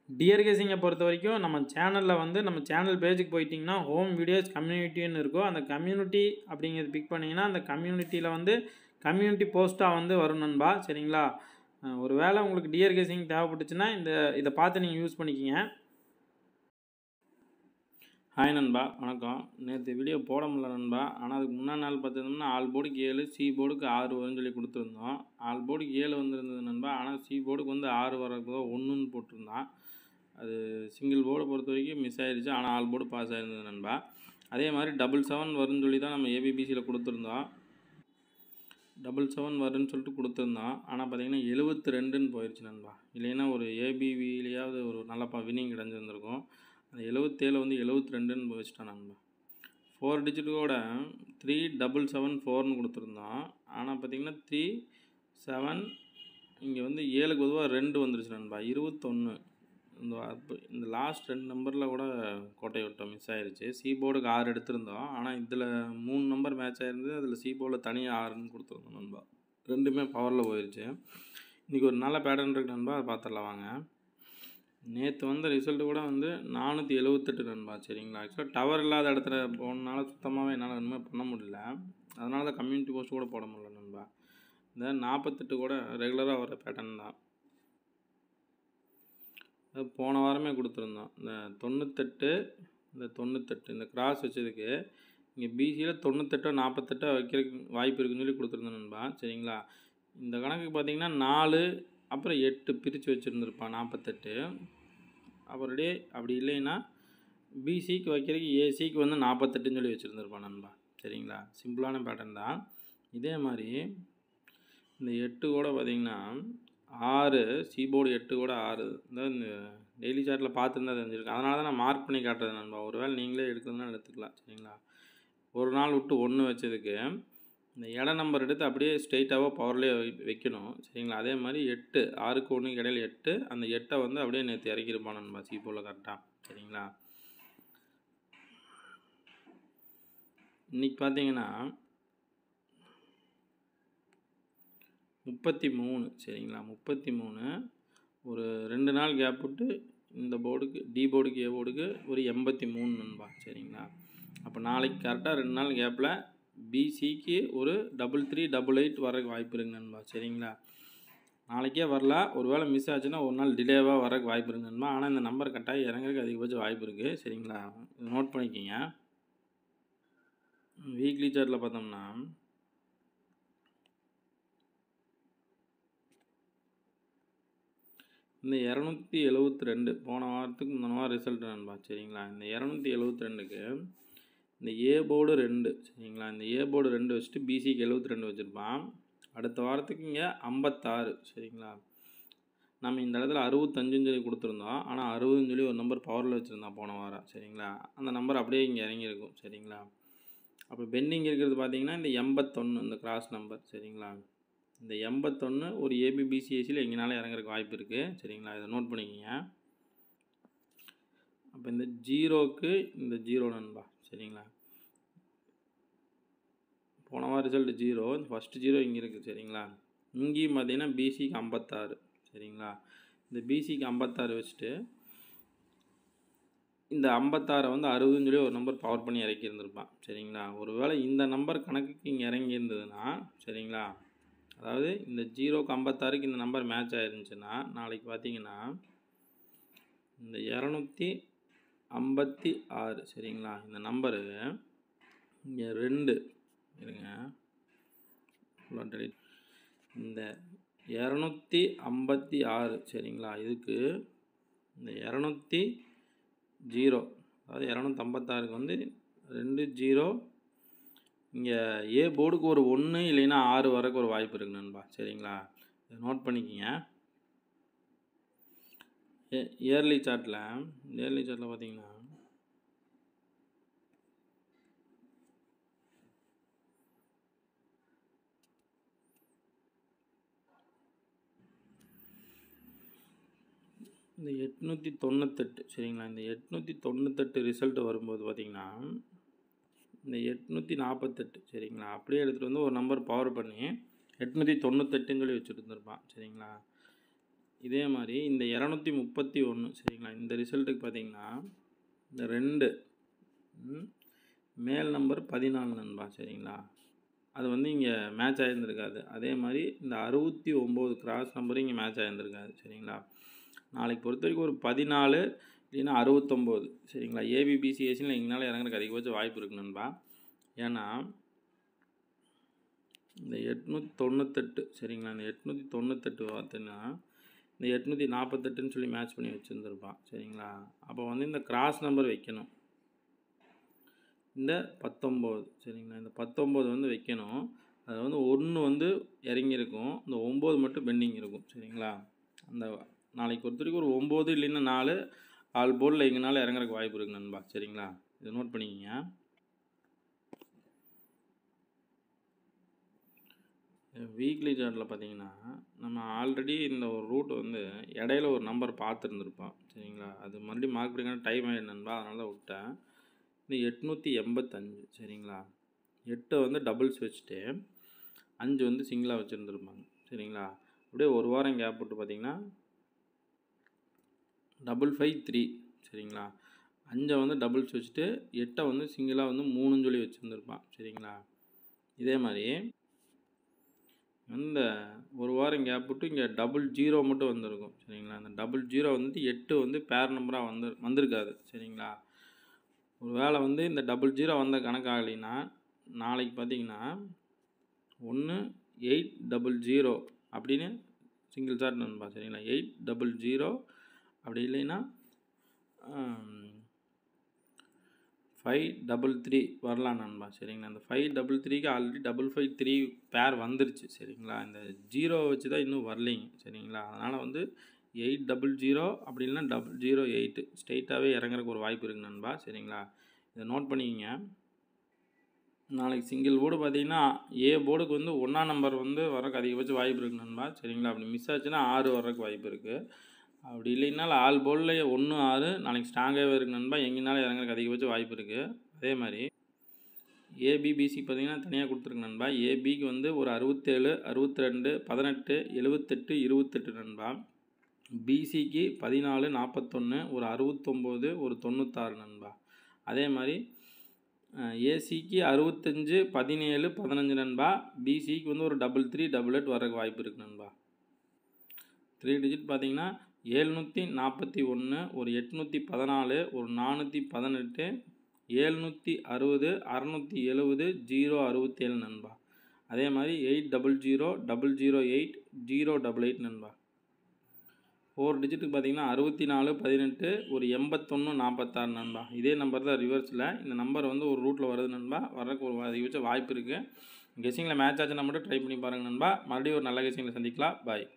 Dear கேசிங்கை பொறுத்த வரைக்கும் நம்ம சேனலில் வந்து நம்ம சேனல் பேஜுக்கு போயிட்டிங்கன்னா ஹோம் வீடியோஸ் கம்யூனிட்டின்னு இருக்கும். அந்த கம்யூனிட்டி அப்படிங்கிறது பிக் பண்ணிங்கன்னா அந்த கம்யூனிட்டியில் வந்து கம்யூனிட்டி போஸ்ட்டாக வந்து வரும் நண்பா. சரிங்களா? ஒரு வேளை உங்களுக்கு டியர் கேசிங் தேவைப்பட்டுச்சுன்னா இதை பார்த்து நீங்கள் யூஸ் பண்ணிக்கிங்க. ஹாய் நண்பா, வணக்கம். நேற்று வீடியோ போட முடியல நண்பா. ஆனால் அதுக்கு முன்னாடி நாள் பார்த்துருந்தோம்னா ஆல் போர்டுக்கு 7, சி போர்டுக்கு 6 வரும்னு சொல்லி கொடுத்துருந்தோம். ஆல் போர்டுக்கு 7 வந்துருந்தது நண்பா. ஆனால் சி போர்டுக்கு வந்து 6 வரக்கு 1ன்னு போட்டிருந்தான். அது சிங்கிள் போர்டை பொறுத்த வரைக்கும் மிஸ் ஆயிடுச்சு. ஆனால் ஆல் போர்டு பாஸ் ஆயிருந்தது நண்பா. அதே மாதிரி 7 வரும்னு சொல்லி தான் நம்ம ஏபிபிசியில் கொடுத்துருந்தோம். 7 வரும்னு சொல்லிட்டு கொடுத்துருந்தோம். ஆனால் பார்த்தீங்கன்னா 72ன்னு போயிடுச்சு நண்பா. இல்லைன்னா ஒரு ஏபிவிலையாவது ஒரு நல்ல வின்னிங் கிடஞ்சிருந்துருக்கும். அந்த 77 வந்து 72ன்னு வச்சுட்டான் நண்பா. 4 டிஜிட்டோட 3774ன்னு கொடுத்துருந்தோம். ஆனால் பார்த்தீங்கன்னா 37 இங்கே வந்து 7க்கு பொதுவாக 2 வந்துருச்சு நண்பா. 21 இந்த லாஸ்ட் 2 நம்பரில் கூட கோட்டை விட்டோம், மிஸ் ஆயிடுச்சு. சி போர்டுக்கு 6 எடுத்திருந்தோம். ஆனால் இதில் 3 நம்பர் மேட்ச் ஆயிருந்தது. அதில் சி போர்டில் தனியாக 6ன்னு கொடுத்துருந்தோம் நண்பா. ரெண்டுமே பவரில் போயிடுச்சு. இன்றைக்கி ஒரு நல்ல பேட்டர்ன் இருக்குது நண்பா, அதை பார்த்துடலாம் வாங்க. நேற்று வந்த ரிசல்ட்டு கூட வந்து 478 நண்பா. சரிங்களா? ஆக்சுவலாக டவர் இல்லாத இடத்துல போனனால சுத்தமாகவே என்னால் ஒன்றுமே பண்ண முடியல. அதனால தான் கம்யூனிட்டி போஸ்ட் கூட போட முடியல நண்பா. இந்த 48 கூட ரெகுலராக வர பேட்டர்ன் தான். அது போன வாரமே கொடுத்துருந்தோம். இந்த 98 இந்த கிராஸ் வச்சதுக்கு இங்கே பிசியில் 98 48 வைக்கிறதுக்கு வாய்ப்பு இருக்குன்னு சொல்லி கொடுத்துருந்தேன் நண்பா. சரிங்களா? இந்த கணக்கு பார்த்திங்கன்னா 4 அப்புறம் 8 பிரித்து வச்சுருந்துருப்பான் 48. அப்புறம் அப்படி இல்லைன்னா பிசிக்கு வைக்கிறதுக்கு ஏசிக்கு வந்து 48ன்னு சொல்லி வச்சுருந்துருப்பான் நண்பா. சரிங்களா? சிம்பிளான பேட்டர்ன் தான். இதே மாதிரி இந்த 8 கூட பார்த்திங்கன்னா 6, சி போர்டு 8 கூட 6 இந்த டெய்லி சார்ட்டில் பார்த்துருந்தா தெரிஞ்சிருக்கு. அதனால தான் நான் மார்க் பண்ணி காட்டுறது நண்பா. ஒரு வேளை நீங்களே எடுக்கிறதுனால எடுத்துக்கலாம். சரிங்களா? ஒரு நாள் விட்டு 1 வச்சதுக்கு இந்த இட நம்பர் எடுத்து அப்படியே ஸ்ட்ரெயிட்டாகவோ பவர்லேயே வைக்கணும். சரிங்களா? அதே மாதிரி 8, 6க்கு 1க்கு இடையில 8, அந்த 8 வந்து அப்படியே நேற்று இறக்கிருப்பான் நண்பா சி போர்டில் கரெக்டாக. சரிங்களா? இன்றைக்கி பார்த்தீங்கன்னா 33. சரிங்களா? 33 ஒரு 2 நாள் கேப் விட்டு இந்த போர்டுக்கு டி போர்டுக்கு ஏ போர்டுக்கு ஒரு 83 நண்பா. சரிங்களா? அப்போ நாளைக்கு கரெக்டாக 2 நாள் கேப்பில் பிசிக்கு ஒரு 3388 வரக்கு வாய்ப்பு இருக்குங்க நண்பா. சரிங்களா? நாளைக்கே வரல. ஒரு வேளை மிஸ் ஆச்சுன்னா ஒரு நாள் டிலேவாக வரக்கு வாய்ப்பு இருக்குங்க நண்பா. ஆனால் இந்த நம்பர் கட்டாயி இறங்குறதுக்கு அதிகபட்சம் வாய்ப்பு இருக்குது. சரிங்களா? நோட் பண்ணிக்கிங்க. வீக்லி சார்ட்டில் பார்த்தோம்னா இந்த 272 போன வாரத்துக்கு முந்தின வாரம் ரிசல்ட் நண்பா. சரிங்களா? இந்த 272க்கு இந்த ஏ போர்டு 2. சரிங்களா? இந்த ஏ போர்டு 2 வச்சுட்டு பிசிக்கு 72 வச்சுருப்பான். அடுத்த வாரத்துக்கு இங்கே 56. சரிங்களா? நம்ம இந்த இடத்துல 65ன்னு சொல்லி கொடுத்துருந்தோம். ஆனால் 60ன்னு சொல்லி ஒரு நம்பர் பவரில் வச்சுருந்தான் போன வாரம். சரிங்களா? அந்த நம்பர் அப்படியே இங்கே இறங்கியிருக்கும். சரிங்களா? அப்போ பெண்டிங் இருக்கிறது பார்த்தீங்கன்னா இந்த 81 இந்த கிராஸ் நம்பர். சரிங்களா? இந்த 81 ஒரு ஏபிபிசிஎஸ்சியில் எங்கேனாலும் இறங்குறதுக்கு வாய்ப்பு இருக்குது. சரிங்களா? இதை நோட் பண்ணிக்கிங்க. அப்போ இந்த 0க்கு இந்த 0 நண்பா. சரிங்களா? போன வாரம் ரிசல்ட் 0, ஃபஸ்ட்டு 0 இங்கே இருக்குது. சரிங்களா? இங்கேயும் பார்த்தீங்கன்னா பிசிக்கு 56. சரிங்களா? இந்த பிசிக்கு 56 வச்சுட்டு இந்த 56 வந்து 60ன்னு சொல்லி ஒரு நம்பர் பவர் பண்ணி இறக்கியிருந்துருப்பான். சரிங்களா? ஒரு வேளை இந்த நம்பர் கணக்குக்கு இங்கே இறங்கியிருந்ததுன்னா, சரிங்களா, அதாவது இந்த 0க்கு 56க்கு இந்த நம்பர் மேட்ச் ஆயிருந்துச்சுன்னா நாளைக்கு பார்த்தீங்கன்னா இந்த 256. சரிங்களா? இந்த நம்பரு இங்கே 2 இருங்க, இந்த 256. சரிங்களா? இதுக்கு இந்த 200, அதாவது 256க்கு வந்து 2 0, இங்கே ஏ போர்டுக்கு ஒரு 1 இல்லைன்னா 6 வரக்கு ஒரு வாய்ப்பு இருக்குது நண்பா. சரிங்களா? இதை நோட் பண்ணிக்கிங்க. இயர்லி சார்ட்டில் பார்த்தீங்கன்னா இந்த 898. சரிங்களா? இந்த 898 ரிசல்ட்டு வரும்போது பார்த்திங்கன்னா இந்த 848. சரிங்களா? அப்படியே எடுத்துகிட்டு வந்து ஒரு நம்பர் பவர் பண்ணி 898ன்னு சொல்லி வச்சுருந்துருப்பான். சரிங்களா? இதே மாதிரி இந்த 231 சரிங்களா, இந்த ரிசல்ட்டுக்கு பார்த்தீங்கன்னா இந்த 2 மேல் நம்பர் 14 நண்பா சரிங்களா, அது வந்து இங்கே மேட்ச் ஆகியிருந்திருக்காது. அதே மாதிரி இந்த 69 கிராஸ் நம்பரும் இங்கே மேட்ச் ஆகியிருந்திருக்காது சரிங்களா. நாளைக்கு பொறுத்த வரைக்கும் ஒரு 14 இல்லைன்னா 69 சரிங்களா, ஏபிபிசிஎஸ்சியில் எங்களால் இறங்குறதுக்கு அதிகபட்ச வாய்ப்பு இருக்குது நண்பா. ஏன்னா இந்த 898 சரிங்களா, இந்த 898 பார்த்தீங்கன்னா இந்த 848ன்னு சொல்லி மேட்ச் பண்ணி வச்சுருந்துருப்பான் சரிங்களா. அப்போ வந்து இந்த கிராஸ் நம்பர் வைக்கணும், இந்த 19 சரிங்களா, இந்த 19 வந்து வைக்கணும். அது வந்து 1 வந்து இறங்கியிருக்கும், இந்த 9 மட்டும் பெண்டிங் இருக்கும் சரிங்களா. அந்த நாளைக்கு பொறுத்த வரைக்கும் ஒரு 9 இல்லைன்னா 4 ஆல் போர்டில் எங்கனால இறங்குறதுக்கு வாய்ப்பு இருக்குது நண்பா சரிங்களா. இதை நோட் பண்ணிக்கிங்க. வீக்லி சார்ட்டில் பார்த்தீங்கன்னா நம்ம ஆல்ரெடி இந்த ஒரு ரூட் வந்து இடையில ஒரு நம்பர் பார்த்துருந்துருப்போம் சரிங்களா. அது மறுபடியும் மார்க் பண்ணிக்கான டைம் ஆகிடும் நண்பா, அதனால தான் விட்டேன். இந்த 885 சரிங்களா, 8 வந்து டபுள்ஸ் வச்சுட்டு 5 வந்து சிங்கிளாக வச்சுருந்துருப்பாங்க சரிங்களா. அப்படியே ஒரு வாரம் கேப் விட்டு பார்த்தீங்கன்னா 553 சரிங்களா, 5 வந்து டபுள்ஸ் வச்சுட்டு 8 வந்து சிங்கிளாக வந்து 3ன்னு சொல்லி வச்சுருந்துருப்பான் சரிங்களா. இதே மாதிரி இந்த ஒரு வாரம் கேப் விட்டு இங்கே 00 மட்டும் வந்திருக்கும் சரிங்களா. அந்த 00 வந்து 8 வந்து பேர் நம்பராக வந்திருக்காது சரிங்களா. ஒரு வேளை வந்து இந்த 00 வந்த கணக்காகலைன்னா நாளைக்கு பார்த்தீங்கன்னா 800 அப்படின்னு சிங்கிள் சார்ட் நண்பா சரிங்களா. 800 அப்படி இல்லைன்னா 533 வரலாம் நண்பா சரிங்களா. அந்த 533க்கு ஆல்ரெடி 553 பேர் வந்துருச்சு சரிங்களா. இந்த 0 வச்சு தான் இன்னும் வரலைங்க சரிங்களா. அதனால் வந்து 800 அப்படி இல்லைன்னா 008 ஸ்ட்ரெயிட்டாகவே இறங்குறதுக்கு ஒரு வாய்ப்பு இருக்குது நண்பா சரிங்களா. இதை நோட் பண்ணிக்கிங்க. நாளைக்கு சிங்கிள் போர்டு பார்த்தீங்கன்னா ஏ போர்டுக்கு வந்து 1ஆம் நம்பர் வந்து வரக்கு அதிகபட்ச வாய்ப்பு இருக்குது நண்பா சரிங்களா. அப்படி மிஸ் ஆச்சுன்னா 6 வர்றதுக்கு வாய்ப்பு இருக்குது. அப்படி இல்லைனாலும் ஆல் போர்டில் 1 6 நாளைக்கு ஸ்ட்ராங்காகவே இருக்குது நண்பா, எங்கேனாலும் இறங்குறதுக்கு அதிகபட்ச வாய்ப்பு இருக்குது. அதே மாதிரி ஏபிபிசி பார்த்தீங்கன்னா தனியாக கொடுத்துருக்கு நண்பா. ஏபிக்கு வந்து ஒரு 67 62 18 78 28 நண்பா. பிசிக்கு 14 41 ஒரு 69 ஒரு 96 நண்பா. அதே மாதிரி ஏசிக்கு 65 17 15 நண்பா. பிசிக்கு வந்து ஒரு 33 88 வர்றதுக்கு வாய்ப்பு இருக்குது நண்பா. 3 டிஜிட் பார்த்தீங்கன்னா 741 ஒரு 814 ஒரு 418 760 670 067 நண்பா. அதே மாதிரி 800 008 088 நண்பா. 4 டிஜிட்டுக்கு பார்த்தீங்கன்னா 64 18 ஒரு 81 46 நண்பா. இதே நம்பர் தான் ரிவர்ஸில். இந்த நம்பர் வந்து ஒரு ரூட்டில் வருது நண்பா, வர்றதுக்கு ஒரு அதிகபட்ச வாய்ப்பு இருக்குது. கெஸ்ஸிங்கில் மேட்ச் ஆச்சுன்னா மட்டும் ட்ரை பண்ணி பாருங்கள் நண்பா. மறுபடியும் ஒரு நல்ல கெஸ்ஸிங்கில் சந்திக்கலாம். பாய்.